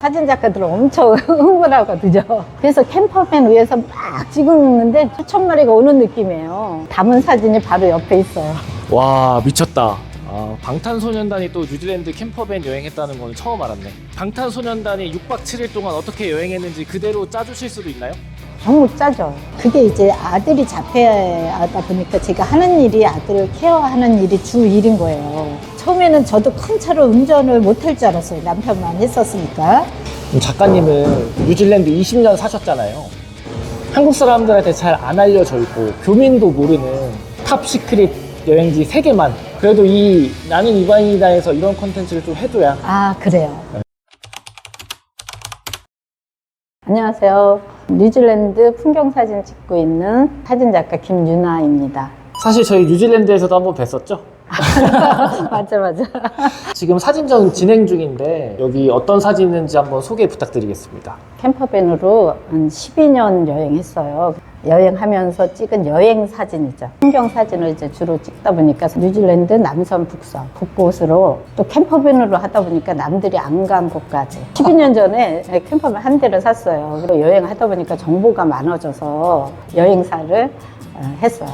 사진 작가들은 엄청 흥분하거든요. 그래서 캠퍼밴 위에서 막 찍었는데 수천 마리가 오는 느낌이에요. 담은 사진이 바로 옆에 있어요. 와, 미쳤다. 방탄소년단이 또 뉴질랜드 캠퍼밴 여행했다는 건 처음 알았네. 방탄소년단이 6박 7일 동안 어떻게 여행했는지 그대로 짜주실 수도 있나요? 너무 짜죠. 그게 이제 아들이 자폐하다 보니까 제가 하는 일이 아들을 케어하는 일이 주 일인 거예요. 처음에는 저도 큰 차로 운전을 못할 줄 알았어요. 남편만 했었으니까. 작가님은 뉴질랜드 20년 사셨잖아요. 한국 사람들한테 잘 안 알려져 있고 교민도 모르는 탑 시크릿 여행지 3개만 그래도 이 나는 이방인이다에서 이런 콘텐츠를 좀 해줘야. 아, 그래요. 안녕하세요. 뉴질랜드 풍경사진 찍고 있는 사진작가 김유나입니다. 사실 저희 뉴질랜드에서도 한번 뵀었죠? 맞아. 지금 사진전 진행 중인데 여기 어떤 사진인지 한번 소개 부탁드리겠습니다. 캠퍼밴으로 한 12년 여행했어요. 여행하면서 찍은 여행 사진이죠. 풍경 사진을 이제 주로 찍다 보니까 뉴질랜드 남섬, 북섬 곳곳으로 또 캠퍼밴으로 하다 보니까 남들이 안 간 곳까지 12년 전에 캠퍼밴 한 대를 샀어요. 그리고 여행하다 보니까 정보가 많아져서 여행사를 했어요.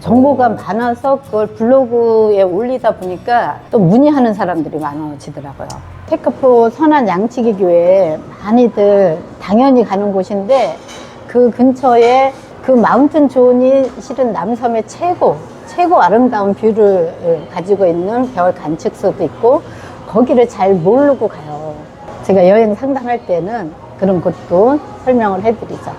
정보가 많아서 그걸 블로그에 올리다 보니까 또 문의하는 사람들이 많아지더라고요. 테크포 선한 양치기 교회 많이들 당연히 가는 곳인데 그 근처에 그 마운틴 존이 실은 남섬의 최고 아름다운 뷰를 가지고 있는 별 관측소도 있고 거기를 잘 모르고 가요. 제가 여행 상담할 때는 그런 것도 설명을 해드리죠.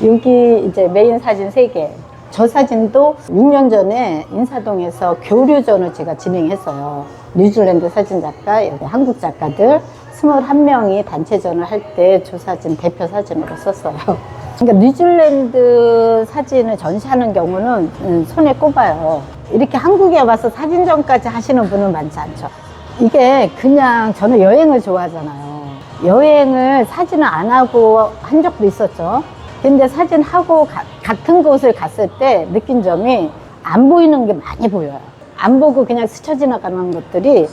여기 이제 메인 사진 3개. 저 사진도 6년 전에 인사동에서 교류전을 제가 진행했어요. 뉴질랜드 사진작가, 한국 작가들 21명이 단체전을 할 때 저 사진 대표 사진으로 썼어요. 그러니까 뉴질랜드 사진을 전시하는 경우는 손에 꼽아요. 이렇게 한국에 와서 사진전까지 하시는 분은 많지 않죠. 이게 그냥 저는 여행을 좋아하잖아요. 여행을 사진을 안 하고 한 적도 있었죠. 근데 사진하고 같은 곳을 갔을 때 느낀 점이 안 보이는 게 많이 보여요. 안 보고 그냥 스쳐 지나가는 것들이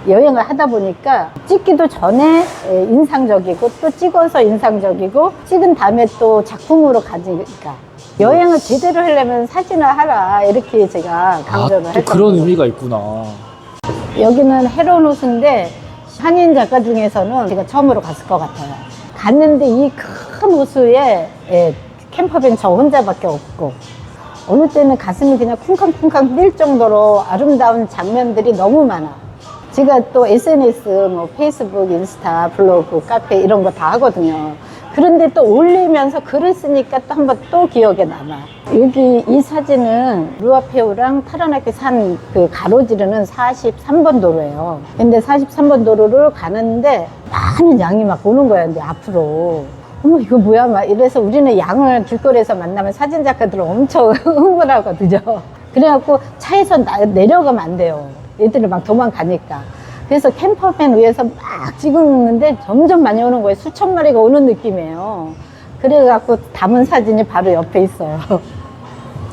여행을 하다 보니까 찍기도 전에 인상적이고 또 찍어서 인상적이고 찍은 다음에 또 작품으로 가지니까 여행을 제대로 하려면 사진을 하라 이렇게 제가 강조를 했거든요. 또 그런 의미가 있구나. 여기는 헤론 호수인데 한인 작가 중에서는 제가 처음으로 갔을 것 같아요. 갔는데 이 큰 호수에 캠퍼밴 저 혼자밖에 없고 어느 때는 가슴이 그냥 쿵쾅쿵쾅 뛸 정도로 아름다운 장면들이 너무 많아. 제가 또 SNS, 뭐 페이스북, 인스타, 블로그, 카페 이런 거 다 하거든요. 그런데 또 올리면서 글을 쓰니까 또 한번 또 기억에 남아. 여기 이 사진은 루아페우랑 타라나키 산 그 가로지르는 43번 도로예요. 근데 43번 도로를 가는데 많은 양이 막 오는 거야. 근데 앞으로. 어머, 이거 뭐야? 막 이래서 우리는 양을 길거리에서 만나면 사진작가들은 엄청 흥분하거든요. 그래갖고 차에서 내려가면 안 돼요. 얘들이 막 도망가니까. 그래서 캠퍼밴 위에서 막 찍었는데 점점 많이 오는 거예요. 수천 마리가 오는 느낌이에요. 그래갖고 담은 사진이 바로 옆에 있어요.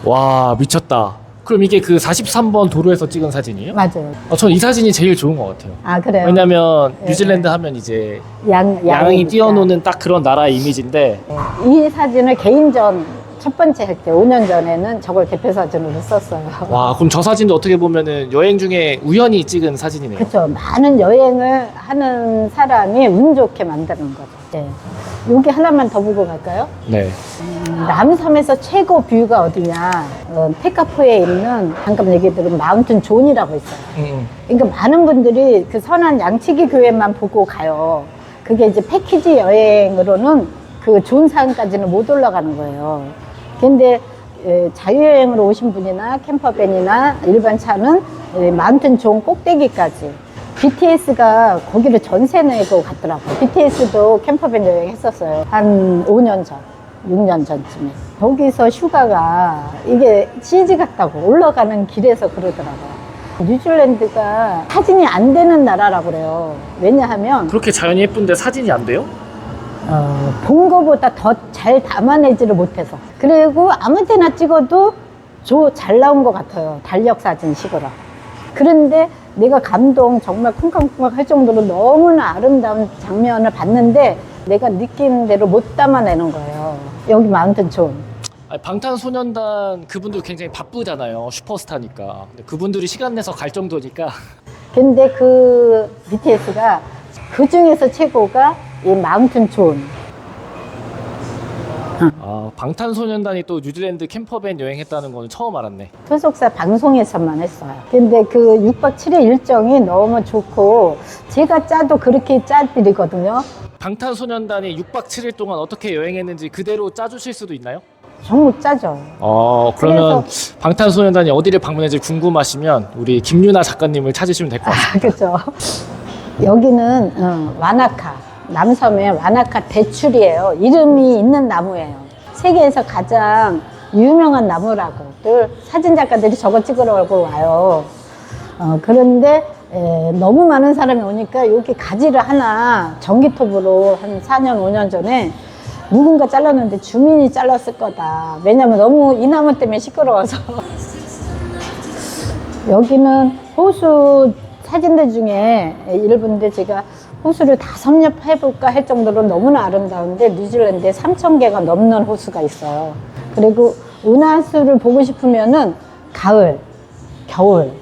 와, 미쳤다. 그럼 이게 그 43번 도로에서 찍은 사진이에요? 맞아요. 전 이 사진이 제일 좋은 것 같아요. 아, 그래요? 왜냐면 뉴질랜드 하면 이제 양이 양이니까. 뛰어노는 딱 그런 나라의 이미지인데 이 사진을 개인전 첫 번째 할 때 5년 전에는 저걸 대표 사진으로 썼어요. 와, 그럼 저 사진도 어떻게 보면은 여행 중에 우연히 찍은 사진이네요. 그렇죠. 많은 여행을 하는 사람이 운 좋게 만드는 거죠. 네. 여기 하나만 더 보고 갈까요? 네. 남섬에서 최고 뷰가 어디냐? 테카포에 있는 방금 얘기 들은 마운틴 존이라고 있어요. 그러니까 많은 분들이 그 선한 양치기 교회만 보고 가요. 그게 이제 패키지 여행으로는 그 존산까지는 못 올라가는 거예요. 근데 자유여행으로 오신 분이나 캠퍼밴이나 일반 차는 마운틴 존 꼭대기까지 BTS가 거기를 전세 내고 갔더라고요. BTS도 캠퍼밴 여행 했었어요. 한 5년 전, 6년 전쯤에. 거기서 휴가가 이게 CG 같다고 올라가는 길에서 그러더라고요. 뉴질랜드가 사진이 안 되는 나라라고 그래요. 왜냐하면 그렇게 자연이 예쁜데 사진이 안 돼요? 본 거보다 더 잘 담아내지를 못해서. 그리고 아무 때나 찍어도 잘 나온 것 같아요. 달력 사진 식으로. 그런데 내가 감동 정말 쿵쾅쿵쾅 할 정도로 너무나 아름다운 장면을 봤는데 내가 느낀 대로 못 담아내는 거예요. 여기 마운틴 존. 아니, 방탄소년단 그분들 굉장히 바쁘잖아요. 슈퍼스타니까. 근데 그분들이 시간 내서 갈 정도니까. 근데 그 BTS가 그 중에서 최고가 이 마운틴 존. 방탄소년단이 또 뉴질랜드 캠퍼밴 여행했다는 거는 처음 알았네. 소속사 방송에서만 했어요. 근데 그 6박 7일 일정이 너무 좋고 제가 짜도 그렇게 짜드리거든요. 방탄소년단이 6박 7일 동안 어떻게 여행했는지 그대로 짜주실 수도 있나요? 정말 짜죠. 그러면 방탄소년단이 어디를 방문했는지 궁금하시면 우리 김유나 작가님을 찾으시면 될 것 같아요. 그렇죠. 여기는 와나카. 남섬의 와나카 대출이에요. 이름이 있는 나무예요. 세계에서 가장 유명한 나무라고 늘 사진 작가들이 저거 찍으려고 와요. 그런데 너무 많은 사람이 오니까 여기 가지를 하나 전기톱으로 한 4년 5년 전에 누군가 잘랐는데 주민이 잘랐을 거다. 왜냐면 너무 이 나무 때문에 시끄러워서. 여기는 호수 사진들 중에 일부인데 제가 호수를 다 섭렵해볼까 할 정도로 너무나 아름다운데 뉴질랜드에 3,000개가 넘는 호수가 있어요. 그리고 은하수를 보고 싶으면은 가을, 겨울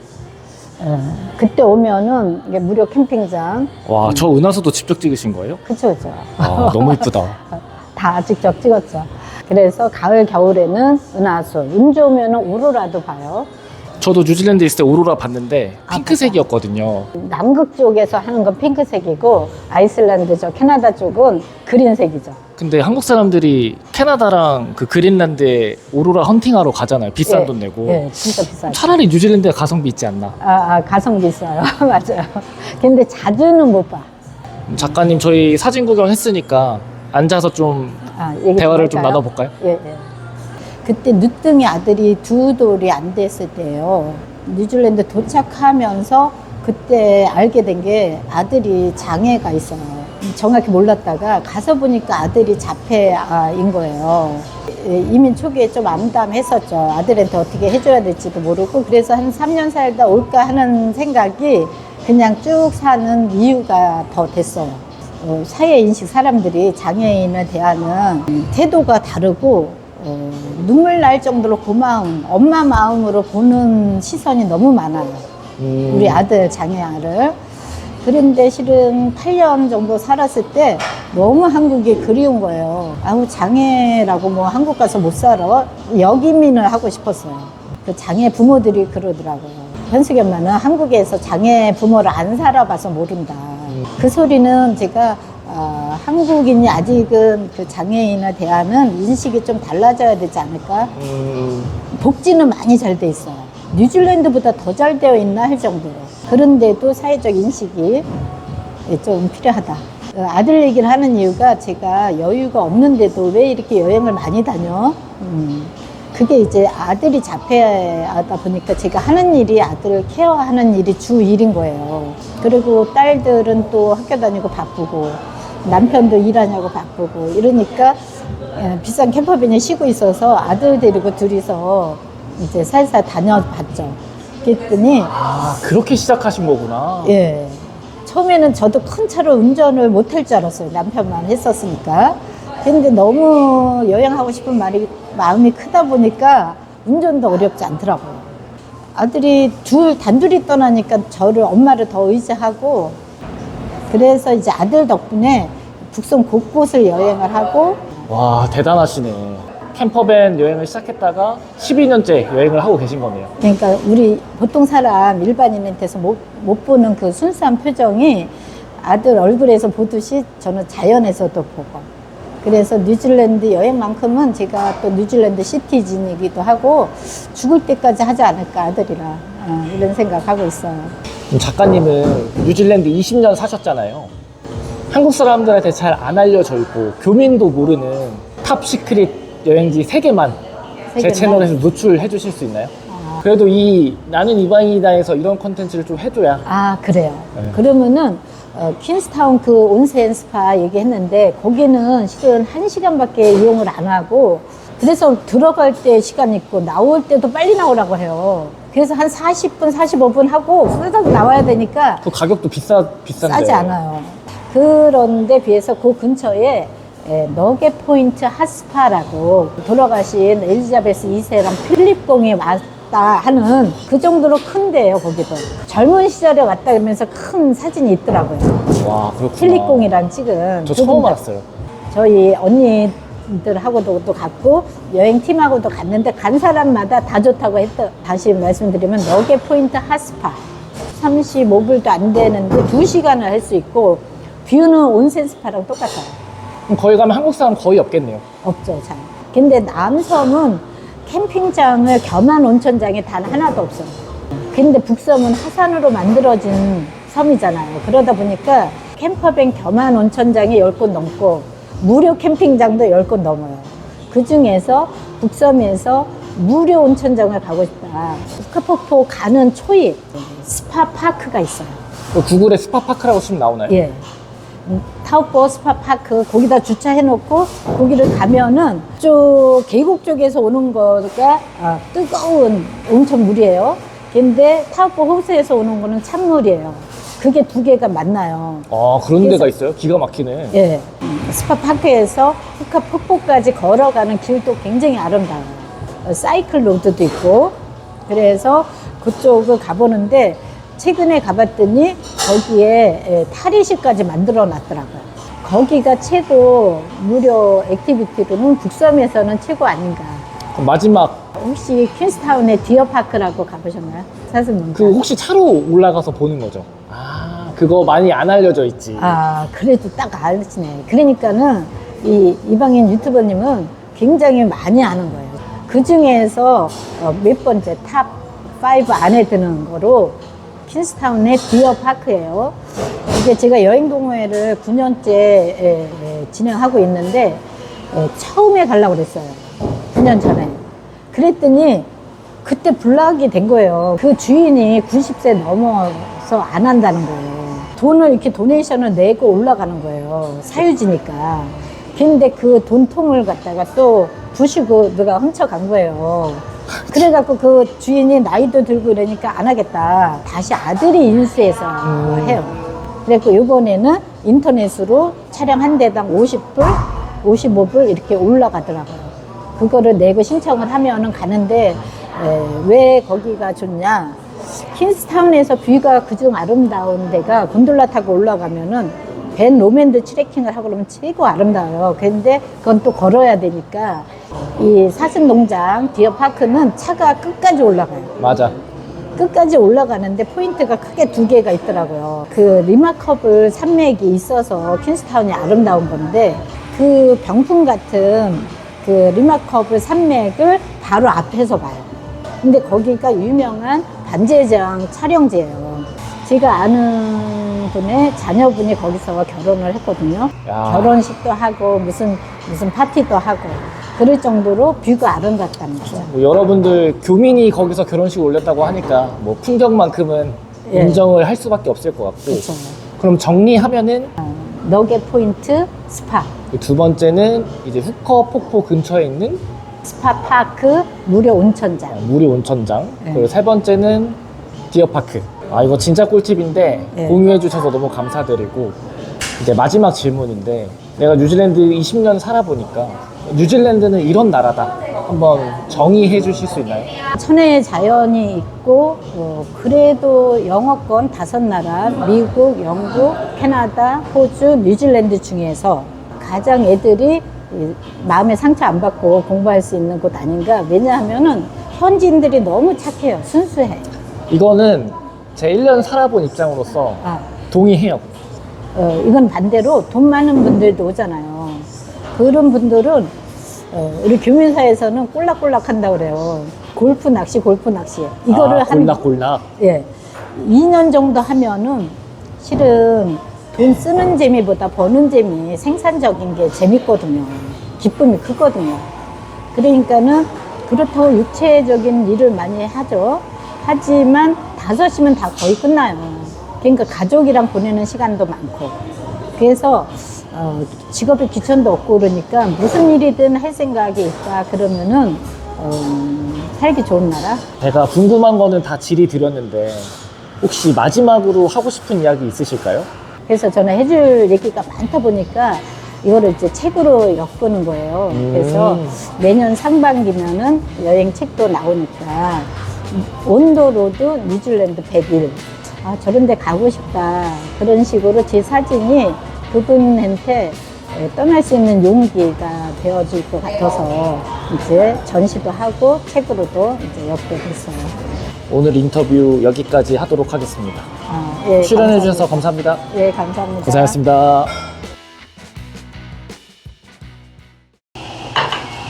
그때 오면은 이게 무료 캠핑장. 와, 저 은하수도 직접 찍으신 거예요? 그쵸, 그쵸. 너무 이쁘다. 다 직접 찍었죠. 그래서 가을, 겨울에는 은하수, 운 좋으면은 오로라도 봐요. 저도 뉴질랜드 있을 때 오로라 봤는데 핑크색이었거든요. 남극 쪽에서 하는 건 핑크색이고 아이슬란드 저 캐나다 쪽은 그린색이죠. 근데 한국 사람들이 캐나다랑 그 그린란드에 오로라 헌팅하러 가잖아요. 비싼 돈 내고. 예, 진짜 비싸요. 차라리 뉴질랜드가 가성비 있지 않나. 가성비 있어요. 맞아요. 근데 자주는 못 봐. 작가님, 저희 사진 구경했으니까 앉아서 좀 얘기 대화를 좀 할까요? 나눠볼까요? 예. 그때 늦둥이 아들이 2돌이 안 됐을 때예요. 뉴질랜드 도착하면서 그때 알게 된 게 아들이 장애가 있어요. 정확히 몰랐다가 가서 보니까 아들이 자폐인 거예요. 이민 초기에 좀 암담했었죠. 아들한테 어떻게 해줘야 될지도 모르고 그래서 한 3년 살다 올까 하는 생각이 그냥 쭉 사는 이유가 더 됐어요. 사회인식 사람들이 장애인에 대한 태도가 다르고 눈물 날 정도로 고마운 엄마 마음으로 보는 시선이 너무 많아요. 우리 아들 장애아를. 그런데 실은 8년 정도 살았을 때 너무 한국이 그리운 거예요. 아우 장애라고 뭐 한국 가서 못 살아? 역이민을 하고 싶었어요. 그 장애 부모들이 그러더라고요. 현숙이 엄마는 한국에서 장애 부모를 안 살아봐서 모른다. 그 소리는 제가 한국인이 아직은 그 장애인에 대한 인식이 좀 달라져야 되지 않을까? 복지는 많이 잘 돼 있어요. 뉴질랜드보다 더 잘 되어 있나 할 정도로. 그런데도 사회적 인식이 좀 필요하다. 아들 얘기를 하는 이유가 제가 여유가 없는데도 왜 이렇게 여행을 많이 다녀? 그게 이제 아들이 자폐하다 보니까 제가 하는 일이 아들을 케어하는 일이 주 일인 거예요. 그리고 딸들은 또 학교 다니고 바쁘고 남편도 일하냐고 바쁘고 이러니까 비싼 캠퍼밴에 쉬고 있어서 아들 데리고 둘이서 이제 살살 다녀봤죠. 그랬더니 그렇게 시작하신 거구나. 예. 처음에는 저도 큰 차로 운전을 못할 줄 알았어요. 남편만 했었으니까. 근데 너무 여행하고 싶은 마음이 크다 보니까 운전도 어렵지 않더라고요. 아들이 단둘이 떠나니까 저를 엄마를 더 의지하고 그래서 이제 아들 덕분에 북섬 곳곳을 여행을 하고. 와, 대단하시네. 캠퍼밴 여행을 시작했다가 12년째 여행을 하고 계신 거네요. 그러니까 우리 보통 사람 일반인한테서 못 보는 그 순수한 표정이 아들 얼굴에서 보듯이 저는 자연에서도 보고. 그래서 뉴질랜드 여행만큼은 제가 또 뉴질랜드 시티즌이기도 하고 죽을 때까지 하지 않을까 아들이랑 이런 생각하고 있어요. 작가님은 뉴질랜드 20년 사셨잖아요. 한국 사람들한테 잘 안 알려져 있고 교민도 모르는 탑 시크릿 여행지 3개만 제 채널에서 노출해 주실 수 있나요? 그래도 이 나는 이방인이다에서 이런 콘텐츠를 좀 해줘야. 그래요. 네. 그러면은 퀸스타운 그 온센 스파 얘기했는데 거기는 실은 1시간밖에 이용을 안 하고 그래서 들어갈 때 시간 있고 나올 때도 빨리 나오라고 해요. 그래서 한 40분, 45분 하고 후다닥 나와야 되니까 그 가격도 비싼데. 싸지 않아요. 그런데 비해서 그 근처에 너겟 포인트 핫스파라고 돌아가신 엘리자베스 2세랑 필립공이 왔다 하는 그 정도로 큰데요, 거기도. 젊은 시절에 왔다 그러면서 큰 사진이 있더라고요. 와, 그렇구나. 필립공이랑 찍은. 저 두 처음 분 다. 알았어요. 저희 언니들하고도 또 갔고 여행팀하고도 갔는데 간 사람마다 다 좋다고 했던. 다시 말씀드리면 너겟 포인트 핫스파 35불도 안 되는데 2시간을 할 수 있고 뷰는 온센 스파랑 똑같아요. 그럼 거기 가면 한국 사람 거의 없겠네요. 없죠, 잘. 근데 남섬은 캠핑장을 겸한 온천장이 단 하나도 없어요. 근데 북섬은 하산으로 만들어진 섬이잖아요. 그러다 보니까 캠퍼밴 겸한 온천장이 10곳 넘고 무료 캠핑장도 10곳 넘어요. 그 중에서 북섬에서 무료 온천장을 가고 싶다. 스카포포 가는 초입 스파파크가 있어요. 그 구글에 스파파크라고 치면 나오나요? 예. 타오포 스파파크 거기다 주차해놓고 거기를 가면은 쭉 계곡 쪽에서 오는 거가 뜨거운 온천물이에요. 근데 타오포 호수에서 오는 거는 찬물이에요. 그게 두 개가 만나요. 아, 그런 그래서- 데가 있어요? 기가 막히네. 예. 스파파크에서 후카 폭포까지 걸어가는 길도 굉장히 아름다워요. 사이클 로드도 있고 그래서 그쪽을 가보는데 최근에 가봤더니 거기에 탈의실까지 만들어 놨더라고요. 거기가 최고 무료 액티비티로는 북섬에서는 최고 아닌가. 그럼 마지막, 혹시 퀸스타운의 디어파크라고 가보셨나요? 사슴농장. 그 혹시 차로 올라가서 보는 거죠? 아, 그거 많이 안 알려져 있지. 그래도 딱 아시네. 그러니까는 이방인 유튜버님은 굉장히 많이 아는 거예요. 그 중에서 몇 번째 탑 5 안에 드는 거로 퀸스타운의 디어파크예요. 이게 제가 여행동호회를 9년째 진행하고 있는데 처음에 가려고 그랬어요. 9년 전에. 그랬더니 그때 불락이 된 거예요. 그 주인이 90세 넘어서 안 한다는 거예요. 돈을 이렇게 도네이션을 내고 올라가는 거예요. 사유지니까. 근데 그 돈통을 갖다가 또 부시고 누가 훔쳐간 거예요. 그래갖고 그 주인이 나이도 들고 이러니까 안 하겠다. 다시 아들이 인수해서 해요. 그래갖고 이번에는 인터넷으로 차량 한 대당 50불, 55불 이렇게 올라가더라고요. 그거를 내고 신청을 하면은 가는데 왜 거기가 좋냐? 퀸스타운에서 뷰가 그중 아름다운 데가 곤돌라 타고 올라가면은 벤 로맨드 트레킹을 하고 그러면 최고 아름다워요. 근데 그건 또 걸어야 되니까 이 사슴농장 디어파크는 차가 끝까지 올라가요. 맞아. 끝까지 올라가는데 포인트가 크게 두 개가 있더라고요. 그 리마커블 산맥이 있어서 퀸스타운이 아름다운 건데 그 병풍 같은 그 리마커블 산맥을 바로 앞에서 봐요. 근데 거기가 유명한 반지장 촬영지예요. 제가 아는 분의 자녀분이 거기서 결혼을 했거든요. 야. 결혼식도 하고 무슨 파티도 하고 그럴 정도로 뷰가 아름답다는 거죠. 뭐 여러분들 교민이 거기서 결혼식 올렸다고 하니까 뭐 풍경만큼은 예. 인정을 할 수밖에 없을 것 같고. 그렇죠. 그럼 정리하면은 너겟 포인트 스파, 두 번째는 이제 후커 폭포 근처에 있는 스파파크 무료 온천장. 무료 온천장. 네. 그리고 세 번째는 디어파크. 아, 이거 진짜 꿀팁인데 네. 공유해 주셔서 너무 감사드리고, 이제 마지막 질문인데, 내가 뉴질랜드 20년 살아보니까 뉴질랜드는 이런 나라다 한번 정의해 주실 수 있나요? 천혜의 자연이 있고 그래도 영어권 5나라 미국, 영국, 캐나다, 호주, 뉴질랜드 중에서 가장 애들이 마음에 상처 안 받고 공부할 수 있는 곳 아닌가. 왜냐하면은 현지인들이 너무 착해요. 순수해. 이거는 제 1년 살아본 입장으로서 동의해요. 이건 반대로 돈 많은 분들도 오잖아요. 그런 분들은 우리 교민사에서는 꼴락꼴락 한다고 그래요. 골프 낚시. 이거를 골락골락. 2년 정도 하면은 실은 돈 쓰는 재미보다 버는 재미, 생산적인 게 재밌거든요. 기쁨이 크거든요. 그러니까는 그렇다고 육체적인 일을 많이 하죠. 하지만 5시면 다 거의 끝나요. 그러니까 가족이랑 보내는 시간도 많고. 그래서 직업에 귀천도 없고 그러니까 무슨 일이든 할 생각이 있다 그러면은 살기 좋은 나라? 제가 궁금한 거는 다 질의드렸는데 혹시 마지막으로 하고 싶은 이야기 있으실까요? 그래서 저는 해줄 얘기가 많다 보니까 이거를 이제 책으로 엮는 거예요. 그래서 내년 상반기면은 여행 책도 나오니까 온도로드 뉴질랜드 100일. 아, 저런 데 가고 싶다. 그런 식으로 제 사진이 그분한테 떠날 수 있는 용기가 되어줄 것 같아서 이제 전시도 하고 책으로도 이제 엮게 됐어요. 오늘 인터뷰 여기까지 하도록 하겠습니다. 예, 출연해 주셔서 감사합니다. 예, 감사합니다. 고생하셨습니다.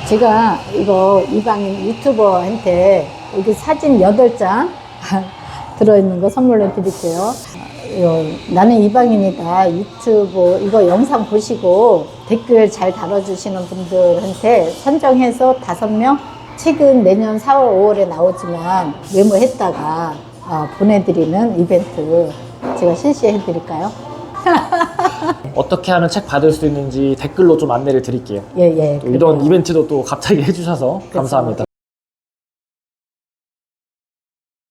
제가 이거 이방인 유튜버한테 여기 사진 8장 들어있는 거 선물로 드릴게요. 이거 나는 이방인이다 유튜브 이거 영상 보시고 댓글 잘 달아주시는 분들한테 선정해서 5명 책은 내년 4월, 5월에 나오지만 메모했다가 보내드리는 이벤트 제가 실시해 드릴까요? 어떻게 하면 책 받을 수 있는지 댓글로 좀 안내를 드릴게요. 예, 예. 또 이런 이벤트도 또 갑자기 해주셔서 감사합니다.